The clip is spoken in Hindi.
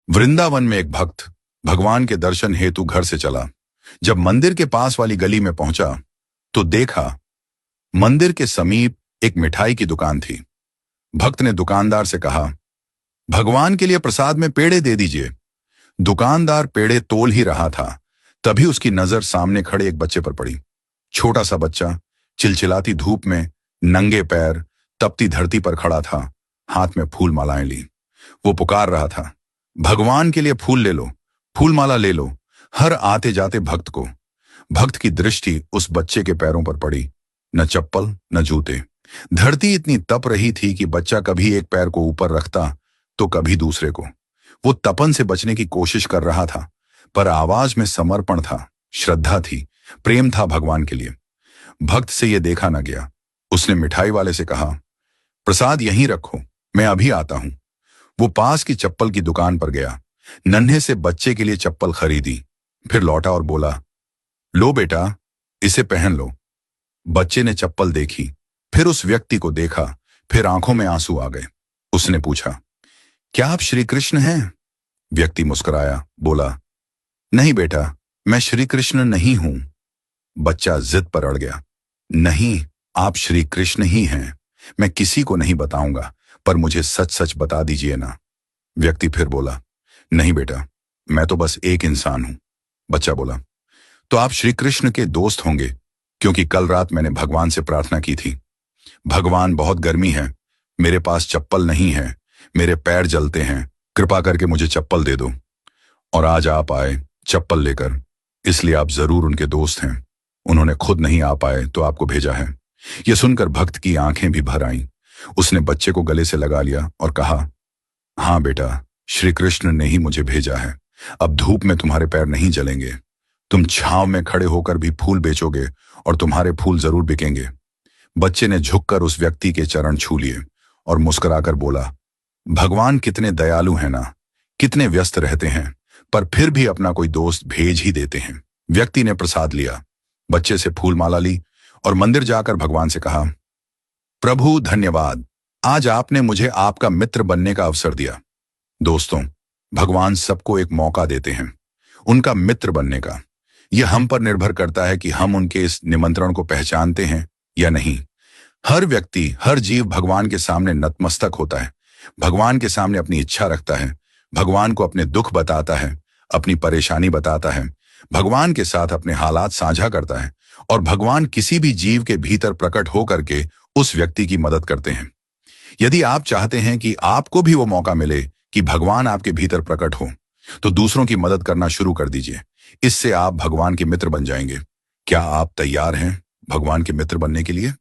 वृंदावन में एक भक्त भगवान के दर्शन हेतु घर से चला। जब मंदिर के पास वाली गली में पहुंचा तो देखा मंदिर के समीप एक मिठाई की दुकान थी। भक्त ने दुकानदार से कहा, भगवान के लिए प्रसाद में पेड़े दे दीजिए। दुकानदार पेड़े तोल ही रहा था, तभी उसकी नजर सामने खड़े एक बच्चे पर पड़ी। छोटा सा बच्चा चिलचिलाती धूप में नंगे पैर तपती धरती पर खड़ा था, हाथ में फूल मालाएं ली। वो पुकार रहा था, भगवान के लिए फूल ले लो, फूल माला ले लो। हर आते जाते भक्त की दृष्टि उस बच्चे के पैरों पर पड़ी। न चप्पल न जूते। धरती इतनी तप रही थी कि बच्चा कभी एक पैर को ऊपर रखता तो कभी दूसरे को। वो तपन से बचने की कोशिश कर रहा था, पर आवाज में समर्पण था, श्रद्धा थी, प्रेम था भगवान के लिए। भक्त से यह देखा न गया। उसने मिठाई वाले से कहा, प्रसाद यहीं रखो, मैं अभी आता हूं। वो पास की चप्पल की दुकान पर गया, नन्हे से बच्चे के लिए चप्पल खरीदी, फिर लौटा और बोला, लो बेटा, इसे पहन लो। बच्चे ने चप्पल देखी, फिर उस व्यक्ति को देखा, फिर आंखों में आंसू आ गए। उसने पूछा, क्या आप श्री कृष्ण हैं? व्यक्ति मुस्कुराया, बोला, नहीं बेटा, मैं श्री कृष्ण नहीं हूं। बच्चा जिद पर अड़ गया, नहीं, आप श्री कृष्ण ही हैं। मैं किसी को नहीं बताऊंगा, पर मुझे सच सच बता दीजिए ना। व्यक्ति फिर बोला, नहीं बेटा, मैं तो बस एक इंसान हूं। बच्चा बोला, तो आप श्री कृष्ण के दोस्त होंगे, क्योंकि कल रात मैंने भगवान से प्रार्थना की थी। भगवान, बहुत गर्मी है, मेरे पास चप्पल नहीं है, मेरे पैर जलते हैं, कृपा करके मुझे चप्पल दे दो। और आज आप आए चप्पल लेकर, इसलिए आप जरूर उनके दोस्त हैं। उन्होंने खुद नहीं आ पाए तो आपको भेजा है। यह सुनकर भक्त की आंखें भी भर आईं। उसने बच्चे को गले से लगा लिया और कहा, हाँ बेटा, श्री कृष्ण ने ही मुझे भेजा है। अब धूप में तुम्हारे पैर नहीं जलेंगे। तुम छांव में खड़े होकर भी फूल बेचोगे और तुम्हारे फूल जरूर बिकेंगे। बच्चे ने झुककर उस व्यक्ति के चरण छू लिए और मुस्कुराकर बोला, भगवान कितने दयालु हैं ना, कितने व्यस्त रहते हैं, पर फिर भी अपना कोई दोस्त भेज ही देते हैं। व्यक्ति ने प्रसाद लिया, बच्चे से फूल माला ली और मंदिर जाकर भगवान से कहा, प्रभु धन्यवाद, आज आपने मुझे आपका मित्र बनने का अवसर दिया। दोस्तों, भगवान सबको एक मौका देते हैं उनका मित्र बनने का। यह हम पर निर्भर करता है कि हम उनके इस निमंत्रण को पहचानते हैं या नहीं। हर व्यक्ति, हर जीव भगवान के सामने नतमस्तक होता है, भगवान के सामने अपनी इच्छा रखता है, भगवान को अपने दुख बताता है, अपनी परेशानी बताता है, भगवान के साथ अपने हालात साझा करता है, और भगवान किसी भी जीव के भीतर प्रकट होकर के उस व्यक्ति की मदद करते हैं। यदि आप चाहते हैं कि आपको भी वो मौका मिले कि भगवान आपके भीतर प्रकट हो, तो दूसरों की मदद करना शुरू कर दीजिए। इससे आप भगवान के मित्र बन जाएंगे। क्या आप तैयार हैं भगवान के मित्र बनने के लिए?